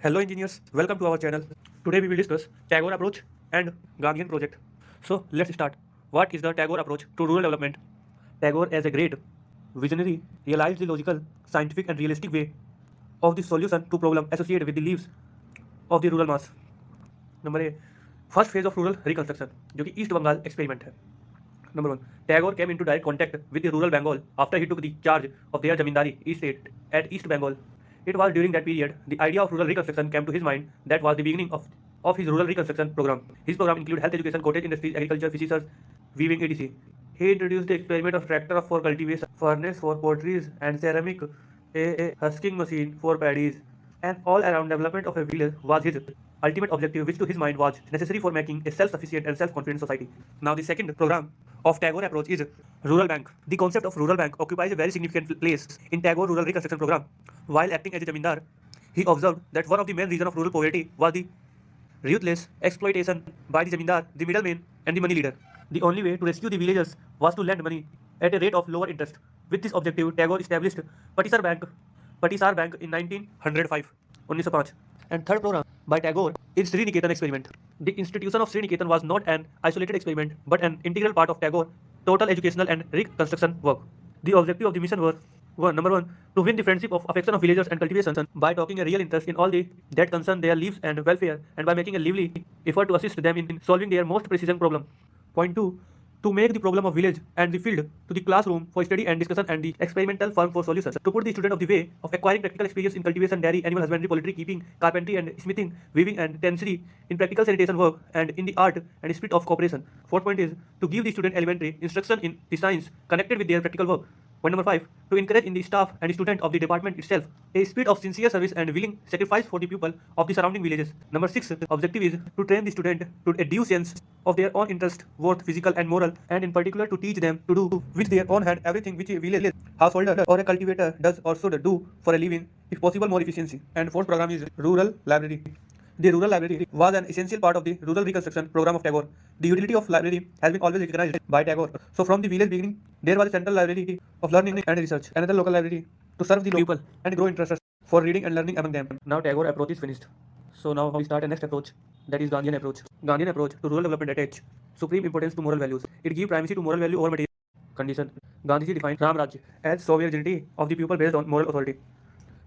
Hello engineers, welcome to our channel. Today we will discuss Tagore approach and Ghandian project. So let's start. What is the Tagore approach to rural development? Tagore as a great visionary realized the logical, scientific and realistic way of the solution to problem associated with the lives of the rural mass. Number A first phase of rural reconstruction जो कि east Bengal experiment है. Number 1. Tagore came into direct contact with the rural Bengal after he took the charge of their zamindari estate at East Bengal. It was during that period the idea of rural reconstruction came to his mind. That was the beginning of his rural reconstruction program. His program included health education, cottage industries, agriculture, fisheries, weaving, etc. He introduced the experiment of tractor for cultivation, furnace for potteries, and ceramic, a husking machine for paddies. And all around development of a village was his ultimate objective, which to his mind was necessary for making a self-sufficient and self-confident society. Now the second program of Tagore approach is Rural Bank. The concept of Rural Bank occupies a very significant place in Tagore Rural Reconstruction Program. While acting as a zamindar, he observed that one of the main reasons of rural poverty was the ruthless exploitation by the zamindar, the middleman, and the money leader. The only way to rescue the villagers was to lend money at a rate of lower interest. With this objective, Tagore established Patisar Bank in 1905, 1905. And third program by Tagore is Sri Niketan experiment. The institution of Sri Niketan was not an isolated experiment, but an integral part of Tagore's total educational and reconstruction work. The objective of the mission were number 1, to win the friendship of affection of villagers and cultivation by taking a real interest in all that concern their lives and welfare, and by making a lively effort to assist them in solving their most precision problem. Point 2, to make the problem of village and the field to the classroom for study and discussion and the experimental farm for solutions. To put the student of the way of acquiring practical experience in cultivation, dairy, animal husbandry, poultry keeping, carpentry and smithing, weaving and tannery, in practical sanitation work, and in the art and spirit of cooperation. Fourth point is to give the student elementary instruction in the science connected with their practical work. Point number 5, to encourage in the staff and student of the department itself a spirit of sincere service and willing sacrifice for the people of the surrounding villages. Number 6, objective is to train the student to a due sense of their own interest, both physical and moral, and in particular to teach them to do with their own hand everything which a village householder or a cultivator does or should do for a living, if possible more efficiency. And fourth program is rural library. The rural library was an essential part of the rural reconstruction program of Tagore. The utility of library has been always recognized by Tagore. So from the village beginning, there was a central library of learning and research, another local library to serve the people and grow interest for reading and learning among them. Now Tagore approach is finished. So now we start a next approach, that is Ghandian approach. Ghandian approach to rural development attaches supreme importance to moral values. It gives primacy to moral value over material condition. Gandhiji defined Ram Rajya as sovereignty of the people based on moral authority.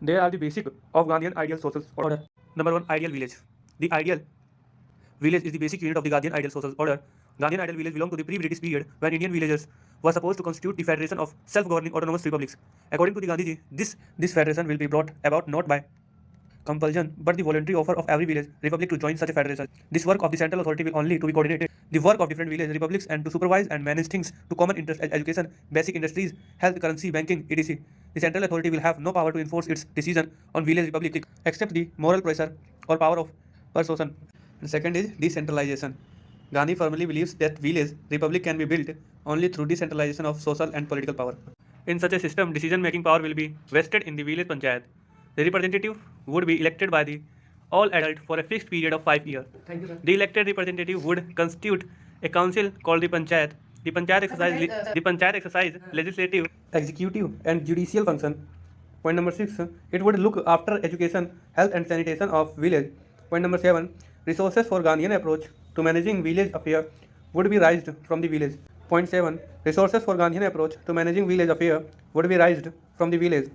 They are the basic of Ghandian ideal social order. Number 1, ideal village. The ideal village is the basic unit of the Ghandian ideal social order. Ghandian ideal village belonged to the pre-British period when Indian villages were supposed to constitute the federation of self-governing autonomous republics. According to the Gandhiji, this federation will be brought about not by compulsion but the voluntary offer of every village republic to join such a federation. This work of the central authority will only to be coordinated the work of different village republics and to supervise and manage things to common interest as education, basic industries, health, currency, banking, etc. The central authority will have no power to enforce its decision on village republic except the moral pressure or power of persuasion. And second is decentralization. Gandhi firmly believes that village republic can be built only through decentralization of social and political power. In such a system, decision-making power will be vested in the village panchayat. The representative would be elected by the all adult for a fixed period of 5 years. Thank you, sir. The elected representative would constitute a council called the panchayat. The panchayat exercise legislative, executive, and judicial function. Point number 6, it would look after education, health, and sanitation of village. Point number 7, resources for Ghandian approach to managing village affairs would be raised from the village. Point 7, resources for Ghandian approach to managing village affairs would be raised from the village.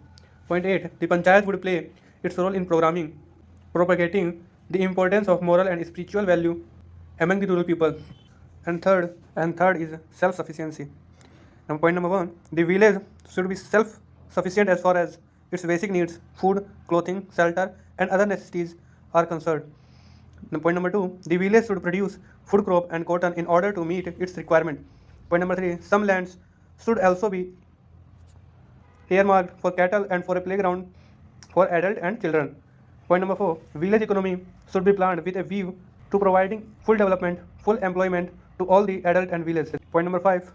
Point 8, the panchayat would play its role in propagating the importance of moral and spiritual value among the rural people. And third is self-sufficiency. Now, point number 1, the village should be self-sufficient as far as its basic needs, food, clothing, shelter, and other necessities are concerned. Now, point number 2, the village should produce food crop and cotton in order to meet its requirement. Point number 3, some lands should also be earmarked for cattle and for a playground for adults and children. Point number 4, village economy should be planned with a view to providing full development, full employment to all the adult and villages. Point number 5,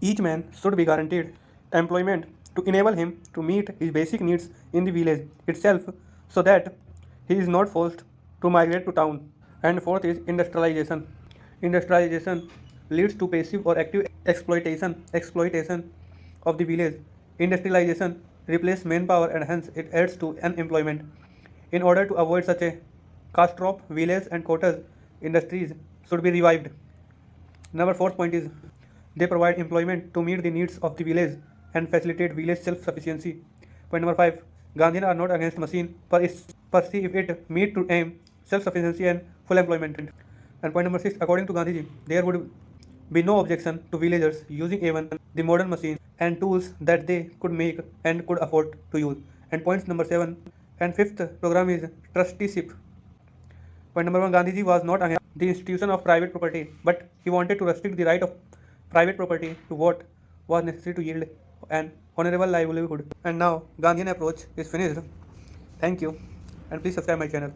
each man should be guaranteed employment to enable him to meet his basic needs in the village itself so that he is not forced to migrate to town. And fourth is industrialization. Industrialization leads to passive or active exploitation of the village. Industrialization replaces manpower and hence it adds to unemployment. In order to avoid such a catastrophe, villages and cottage industries should be revived. Number fourth point is they provide employment to meet the needs of the village and facilitate village self-sufficiency. Point number five, Gandhian are not against machine, perceive it meet to aim self-sufficiency and full employment. And point number six, according to Gandhiji, there would be no objection to villagers using even the modern machines and tools that they could make and could afford to use. And points number seven and fifth program is trusteeship. Point number one, Gandhiji was not against the institution of private property, but he wanted to restrict the right of private property to what was necessary to yield an honorable livelihood. And now Gandhian approach is finished. Thank you, and please subscribe my channel.